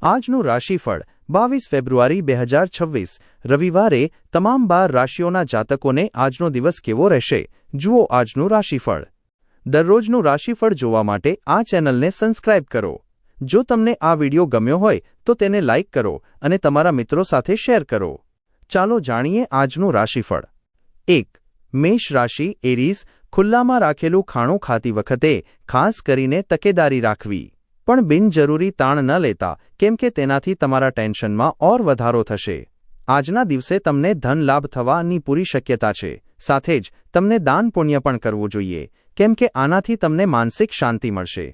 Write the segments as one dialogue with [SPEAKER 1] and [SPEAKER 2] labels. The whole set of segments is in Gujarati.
[SPEAKER 1] આજનું રાશિફળ 22 ફેબ્રુઆરી 2026 રવિવારે તમામ 12 રાશિઓના જાતકોને આજનો દિવસ કેવો રહેશે જુઓ આજનું રાશિફળ। દરરોજનું રાશિફળ જોવા માટે આ ચેનલને સબસ્ક્રાઇબ કરો। જો તમને આ વિડિયો ગમ્યો હોય તો તેને લાઇક કરો અને તમારા મિત્રો સાથે શેર કરો। ચાલો જાણીએ આજનું રાશિફળ। 1. મેષ રાશિ એરીઝ ખુલ્લામાં રાખેલું ખાણું ખાતી વખતે ખાસ કરીને તકેદારી રાખવી, પણ બિનજરૂરી તાણ ન લેતા કેમ કે તેનાથી તમારા ટેન્શનમાં ઓર વધારો થશે। આજના દિવસે તમને ધન લાભ થવાની પૂરી શક્યતા છે, સાથે જ તમને દાન પુણ્ય પણ કરવું જોઈએ કેમ કે આનાથી તમને માનસિક શાંતિ મળશે।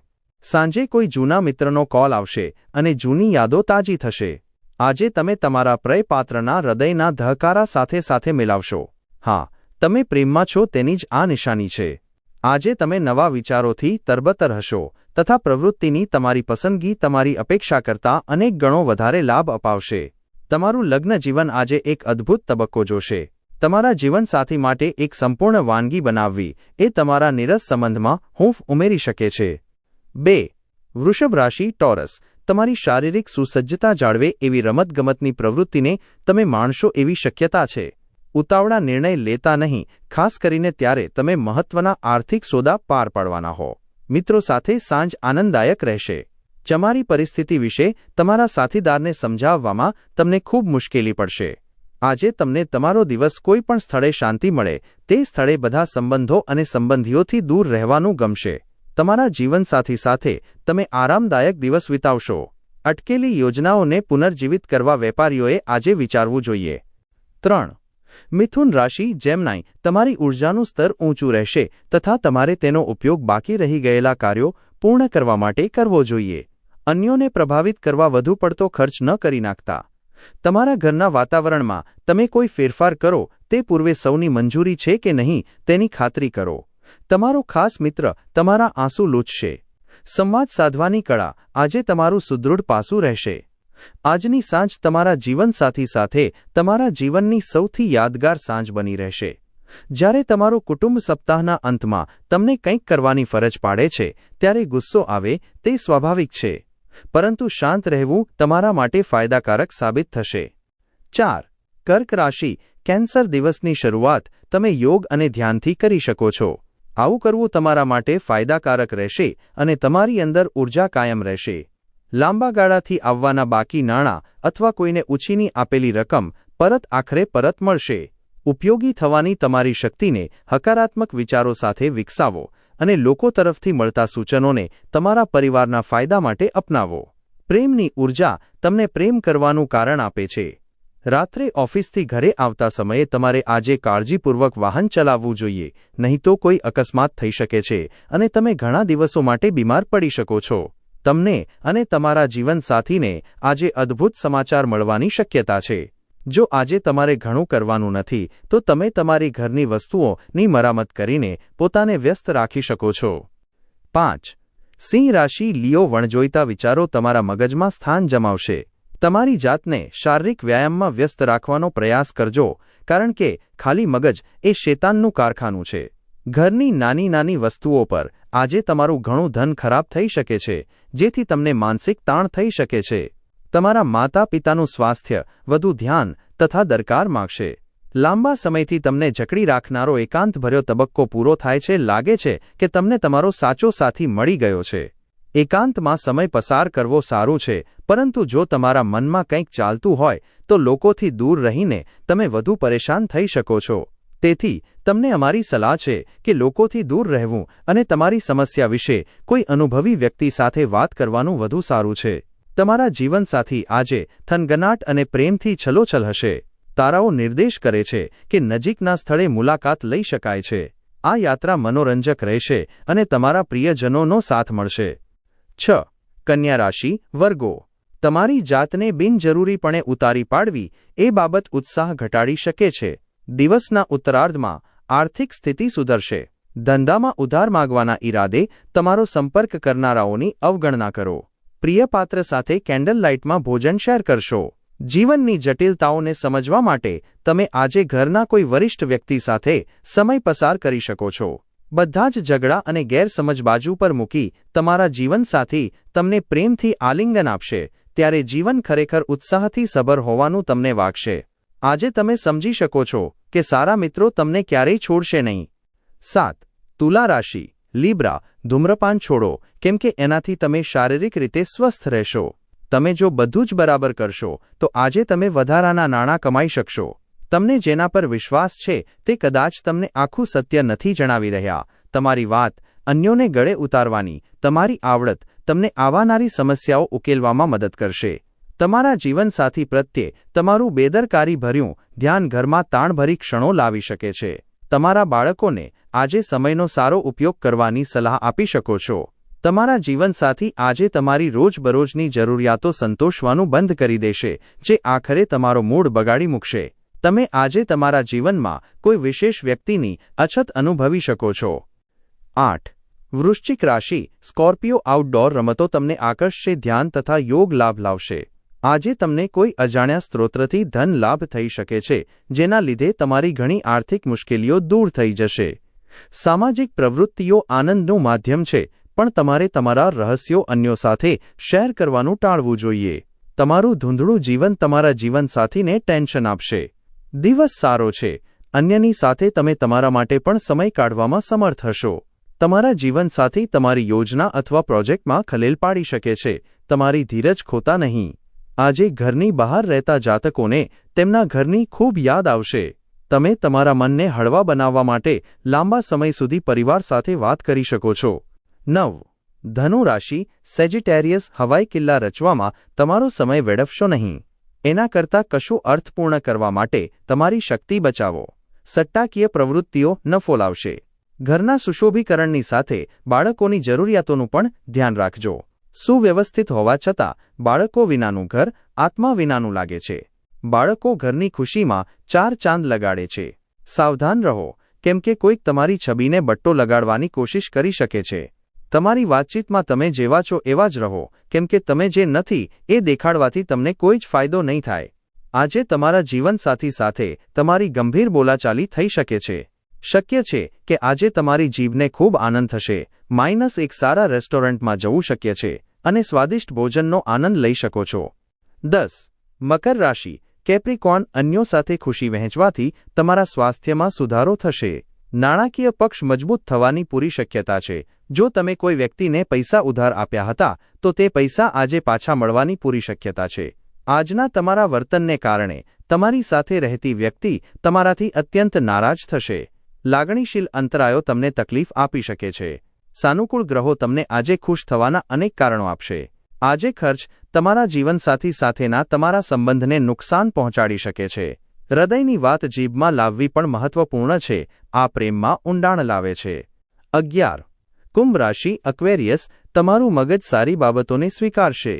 [SPEAKER 1] સાંજે કોઈ જૂના મિત્રનો કોલ આવશે અને જૂની યાદો તાજી થશે। આજે તમે તમારા પ્રિય પાત્રના હૃદયના ધબકારા સાથે મિલાવશો। હા, તમે પ્રેમમાં છો તેની જ આ નિશાની છે। આજે તમે નવા વિચારોથી તરબતર હશો તથા પ્રવૃત્તિની તમારી પસંદગી તમારી અપેક્ષા કરતાં અનેક ગણો વધારે લાભ અપાવશે। તમારું લગ્ન જીવન આજે એક અદ્ભુત તબક્કો જોશે। તમારા જીવનસાથી માટે એક સંપૂર્ણ વાનગી બનાવવી એ તમારા નીરસ સંબંધમાં હૂંફ ઉમેરી શકે છે। 2. વૃષભ રાશિ ટોરસ તમારી શારીરિક સુસજ્જતા જાળવે એવી રમતગમતની પ્રવૃત્તિને તમે માણશો એવી શક્યતા છે। ઉતાવળા નિર્ણય લેતા નહીં, ખાસ કરીને ત્યારે તમે મહત્વના આર્થિક સોદા પાર પાડવાના હો। મિત્રો સાથે સાંજ આનંદદાયક રહેશે। તમારી પરિસ્થિતિ વિશે તમારા સાથીદારને સમજાવવામાં તમને ખૂબ મુશ્કેલી પડશે। આજે તમને તમારો દિવસ કોઈ પણ સ્થળે શાંતિ મળે તે સ્થળે બધા સંબંધો અને સંબંધીઓથી દૂર રહેવાનું ગમશે। તમારા જીવનસાથી સાથે તમે આરામદાયક દિવસ વિતાવશો। અટકેલી યોજનાઓને પુનર્જીવિત કરવા વેપારીઓએ આજે વિચારવું જોઈએ। 3. મિથુન રાશિ જેમનાઈ તમારી ઊર્જાનું સ્તર ઊંચું રહેશે તથા તમારે તેનો ઉપયોગ બાકી રહી ગયેલા કાર્યો પૂર્ણ કરવા માટે કરવો જોઈએ। અન્યોને પ્રભાવિત કરવા વધુ પડતો ખર્ચ ન કરી નાખતા। તમારા ઘરના વાતાવરણમાં તમે કોઈ ફેરફાર કરો તે પૂર્વે સૌની મંજૂરી છે કે નહીં તેની ખાતરી કરો। તમારો ખાસ મિત્ર તમારા આંસુ લૂછશે। સંવાદ સાધવાની કળા આજે તમારું સુદૃઢ પાસું રહેશે। આજની સાંજ તમારા જીવનસાથી સાથે તમારા જીવનની સૌથી યાદગાર સાંજ બની રહેશે। જ્યારે તમારું કુટુંબ સપ્તાહના અંતમાં તમને કંઈક કરવાની ફરજ પાડે છે ત્યારે ગુસ્સો આવે તે સ્વાભાવિક છે, પરંતુ શાંત રહેવું તમારા માટે ફાયદાકારક સાબિત થશે। 4. કર્ક રાશિ કેન્સર દિવસની શરૂઆત તમે યોગ અને ધ્યાનથી કરી શકો છો। આવું કરવું તમારા માટે ફાયદાકારક રહેશે અને તમારી અંદર ઊર્જા કાયમ રહેશે। લાંબા ગાળાથી આવવાના બાકી નાણાં અથવા કોઈને ઉછીની આપેલી રકમ આખરે પરત મળશે। ઉપયોગી થવાની તમારી શક્તિને હકારાત્મક વિચારો સાથે વિકસાવો અને લોકો તરફથી મળતા સૂચનોને તમારા પરિવારના ફાયદા માટે અપનાવો। પ્રેમની ઊર્જા તમને પ્રેમ કરવાનું કારણ આપે છે। રાત્રે ઓફિસથી ઘરે આવતા સમયે તમારે આજે કાળજીપૂર્વક વાહન ચલાવવું જોઈએ, નહીં તો કોઈ અકસ્માત થઈ શકે છે અને તમે ઘણા દિવસો માટે બીમાર પડી શકો છો। તમને અને તમારા જીવનસાથીને આજે અદ્ભુત સમાચાર મળવાની શક્યતા છે। જો આજે તમારે ઘણું કરવાનું નથી તો તમે તમારી ઘરની વસ્તુઓની મરામત કરીને પોતાને વ્યસ્ત રાખી શકો છો। 5. સિંહ રાશિ લિયો વણજોઈતા વિચારો તમારા મગજમાં સ્થાન જમાવશે। તમારી જાતને શારીરિક વ્યાયામમાં વ્યસ્ત રાખવાનો પ્રયાસ કરજો, કારણ કે ખાલી મગજ એ શેતાનનું કારખાનું છે। ઘરની નાની નાની વસ્તુઓ પર આજે તમારું ઘણું ધન ખરાબ થઈ શકે છે, જેથી તમને માનસિક તાણ થઈ શકે છે। તમારા માતા પિતાનું સ્વાસ્થ્ય વધુ ધ્યાન તથા દરકાર માગશે। લાંબા સમયથી તમને જકડી રાખનારો એકાંતભર્યો તબક્કો પૂરો થાય છે। લાગે છે કે તમને તમારો સાચો સાથી મળી ગયો છે। એકાંતમાં સમય પસાર કરવો સારું છે, પરંતુ જો તમારા મનમાં કંઈક ચાલતું હોય તો લોકોથી દૂર રહીને તમે વધુ પરેશાન થઈ શકો છો। તેથી તમને અમારી સલાહ છે કે લોકોથી દૂર રહેવું અને તમારી સમસ્યા વિશે કોઈ અનુભવી વ્યક્તિ સાથે વાત કરવાનું વધુ સારું છે। તમારા જીવનસાથી આજે થનગનાટ અને પ્રેમથી છલોછલ હશે। તારાઓ નિર્દેશ કરે છે કે નજીકના સ્થળે મુલાકાત લઈ શકાય છે। આ યાત્રા મનોરંજક રહેશે અને તમારા પ્રિયજનોનો સાથ મળશે। 6. કન્યા રાશિ વર્ગો તમારી જાતને બિનજરૂરીપણે ઉતારી પાડવી એ બાબત ઉત્સાહ ઘટાડી શકે છે। દિવસના ઉત્તરાર્ધમાં આર્થિક સ્થિતિ સુધરશે। ધંધામાં ઉધાર માગવાના ઈરાદે તમારો સંપર્ક કરનારાઓની અવગણના કરો। પ્રિય પાત્ર સાથે કેન્ડલ લાઇટમાં ભોજન શેર કરશો। જીવનની જટિલતાઓને સમજવા માટે તમે આજે ઘરના કોઈ વરિષ્ઠ વ્યક્તિ સાથે સમય પસાર કરી શકો છો। બધા જ ઝઘડા અને ગેરસમજ બાજુ પર મૂકી તમારા જીવનસાથી તમને પ્રેમથી આલિંગન આપશે ત્યારે જીવન ખરેખર ઉત્સાહથી સભર હોવાનું તમને વાગશે. આજે તમે સમજી શકો છો કે સારા મિત્રો તમને ક્યારેય છોડશે નહીં. 7. તુલા રાશિ. લીબ્રા. ધૂમ્રપાન છોડો, કેમ કે એનાથી તમે શારીરિક રીતે સ્વસ્થ રહેશો. તમે જો બધું જ બરાબર કરશો તો આજે તમે વધારાના નાણાં કમાઈ શકશો. તમને જેના પર વિશ્વાસ છે તે કદાચ તમને આખું સત્ય નથી જણાવી રહ્યા. તમારી વાત અન્યોને ગળે ઉતારવાની તમારી આવડત તમને આવનારી સમસ્યાઓ ઉકેલવામાં મદદ કરશે. તમારા જીવનસાથી પ્રત્યે તમારું બેદરકારીભર્યું ધ્યાન ઘરમાં તાણભરી ક્ષણો લાવી શકે છે. તમારા બાળકોને આજે સમયનો સારો ઉપયોગ કરવાની સલાહ આપી શકો છો. તમારા જીવનસાથી આજે તમારી રોજબરોજની જરૂરિયાતો સંતોષવાનું બંધ કરી દેશે, જે આખરે તમારો મૂડ બગાડી મૂકશે. તમે આજે તમારા જીવનમાં કોઈ વિશેષ વ્યક્તિની અછત અનુભવી શકો છો. 8. વૃશ્ચિક રાશિ. સ્કોર્પિયો. આઉટડોર રમતો તમને આકર્ષશે, ધ્યાન તથા યોગ લાભ લાવશે. આજે તમને કોઈ અજાણ્યા સ્ત્રોતથી ધન લાભ થઈ શકે છે, જેના લીધે તમારી ઘણી આર્થિક મુશ્કેલીઓ દૂર થઈ જશે. સામાજિક પ્રવૃત્તિઓ આનંદનું માધ્યમ છે, પણ તમારે તમારા રહસ્યો અન્યો સાથે શેર કરવાનું ટાળવું જોઈએ. તમારું ધૂંધળું જીવન તમારા જીવનસાથીને ટેન્શન આપશે. દિવસ સારો છે. અન્યની સાથે તમે તમારા માટે પણ સમય કાઢવામાં સમર્થ હશો. તમારા જીવનસાથી તમારી યોજના અથવા પ્રોજેક્ટમાં ખલેલ પાડી શકે છે. તમારી ધીરજ ખોતા નહીં. આજે ઘરની બહાર રહેતા જાતકોને તેમના ઘરની ખૂબ યાદ આવશે. તમે તમારા મનને હળવા બનાવવા માટે લાંબા સમય સુધી પરિવાર સાથે વાત કરી શકો છો. 9. ધનુ રાશિ. સેજિટેરિયસ. હવાઈ કિલ્લા રચવામાં તમારો સમય વેડફશો નહીં. એના કરતાં કશું અર્થપૂર્ણ કરવા માટે તમારી શક્તિ બચાવો. સટ્ટાકીય પ્રવૃત્તિઓ નફો લાવશે. ઘરના સુશોભીકરણની સાથે બાળકોની જરૂરિયાતોનું પણ ધ્યાન રાખજો. સુવ્યવસ્થિત હોવા છતાં બાળકો વિનાનું ઘર આત્મા વિનાનું લાગે છે. બાળકો ઘરની ખુશીમાં 4 ચાંદ લગાડે છે. સાવધાન રહો, કેમ કે કોઈક તમારી છબીને બટ્ટો લગાડવાની કોશિશ કરી શકે છે. તમારી વાતચીતમાં તમે જેવા છો એવા જ રહો, કેમ કે તમે જે નથી એ દેખાડવાથી તમને કોઈ જ ફાયદો નહીં થાય. આજે તમારા જીવનસાથી સાથે તમારી ગંભીર બોલાચાલી થઈ શકે છે. શક્ય છે કે આજે તમારી જીભને ખૂબ આનંદ થશે. એક સારા રેસ્ટોરન્ટમાં જવું શક્ય છે અને સ્વાદિષ્ટ ભોજનનો આનંદ લઈ શકો છો. 10. મકર રાશિ. કેપ્રિકોર્ન. અન્યો સાથે ખુશી વહેંચવાથી તમારા સ્વાસ્થ્યમાં સુધારો થશે. નાણાકીય પક્ષ મજબૂત થવાની પૂરી શક્યતા છે. જો તમે કોઈ વ્યક્તિને પૈસા ઉધાર આપ્યા હતા તો તે પૈસા આજે પાછા મળવાની પૂરી શક્યતા છે. આજના તમારા વર્તનને કારણે તમારી સાથે રહેતી વ્યક્તિ તમારાથી અત્યંત નારાજ થશે. લાગણીશીલ અંતરાયો તમને તકલીફ આપી શકે છે. સાનુકૂળ ગ્રહો તમને આજે ખુશ થવાના અનેક કારણો આપશે. આજે ખર્ચ તમારા જીવનસાથી સાથેના તમારા સંબંધને નુકસાન પહોંચાડી શકે છે. હૃદયની વાત જીભમાં લાવવી પણ મહત્વપૂર્ણ છે. આ પ્રેમમાં ઊંડાણ લાવે છે. 11. કુંભ રાશિ. અક્વેરિયસ. તમારું મગજ સારી બાબતોને સ્વીકારશે.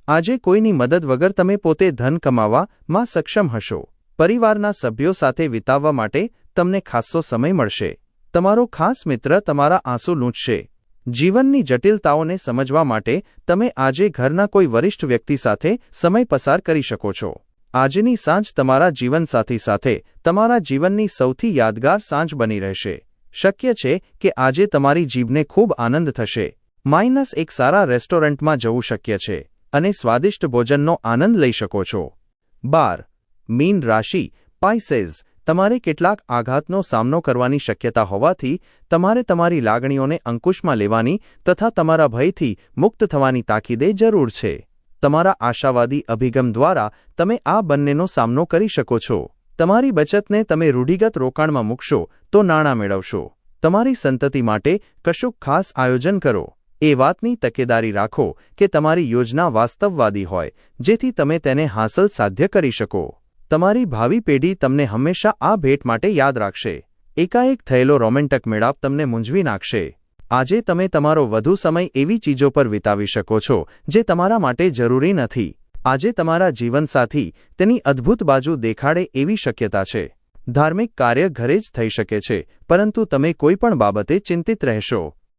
[SPEAKER 1] આજે કોઈની મદદ વગર તમે પોતે ધન કમાવામાં સક્ષમ હશો. પરિવારના સભ્યો સાથે વિતાવવા માટે તમને ખાસ્સો સમય મળશે. તમારો ખાસ મિત્ર તમારા આંસુ લૂંટશે. જીવનની જટિલતાઓને સમજવા માટે તમે આજે ઘરના કોઈ વરિષ્ઠ વ્યક્તિ સાથે સમય પસાર કરી શકો છો. આજની સાંજ તમારા જીવનસાથી સાથે તમારા જીવનની સૌથી યાદગાર સાંજ બની રહેશે. શક્ય છે કે આજે તમારી જીભને ખૂબ આનંદ થશે. એક સારા રેસ્ટોરન્ટમાં જવું શક્ય છે અને સ્વાદિષ્ટ ભોજનનો આનંદ લઈ શકો છો. 12. મીન રાશિ. પાઇસેસ. તમારે કેટલાક આઘાતનો સામનો કરવાની શક્યતા હોવાથી તમારે તમારી લાગણીઓને અંકુશમાં લેવાની તથા તમારા ભયથી મુક્ત થવાની તાકીદે જરૂર છે. તમારા આશાવાદી અભિગમ દ્વારા તમે આ બંનેનો સામનો કરી શકો છો. તમારી બચતને તમે રૂઢિગત રોકાણમાં મૂકશો તો નાણાં મેળવશો. તમારી સંતતિ માટે કશુંક ખાસ આયોજન કરો. એ વાતની તકેદારી રાખો કે તમારી યોજના વાસ્તવવાદી હોય, જેથી તમે તેને હાંસલ સાધ્ય કરી શકો. તમારી ભાવિ પેઢી તમને હંમેશા આ ભેટ માટે યાદ રાખશે. એકાએક થયેલો રોમેન્ટિક મેળાપ તમને મૂંઝવી નાખશે. આજે તમે તમારો વધુ સમય એવી ચીજો પર વિતાવી શકો છો જે તમારા માટે જરૂરી નથી. આજે તમારા જીવનસાથી તેની અદ્ભુત બાજુ દેખાડે એવી શક્યતા છે. ધાર્મિક કાર્ય ઘરે જ થઈ શકે છે, પરંતુ તમે કોઈ પણ બાબતે ચિંતિત રહેશો.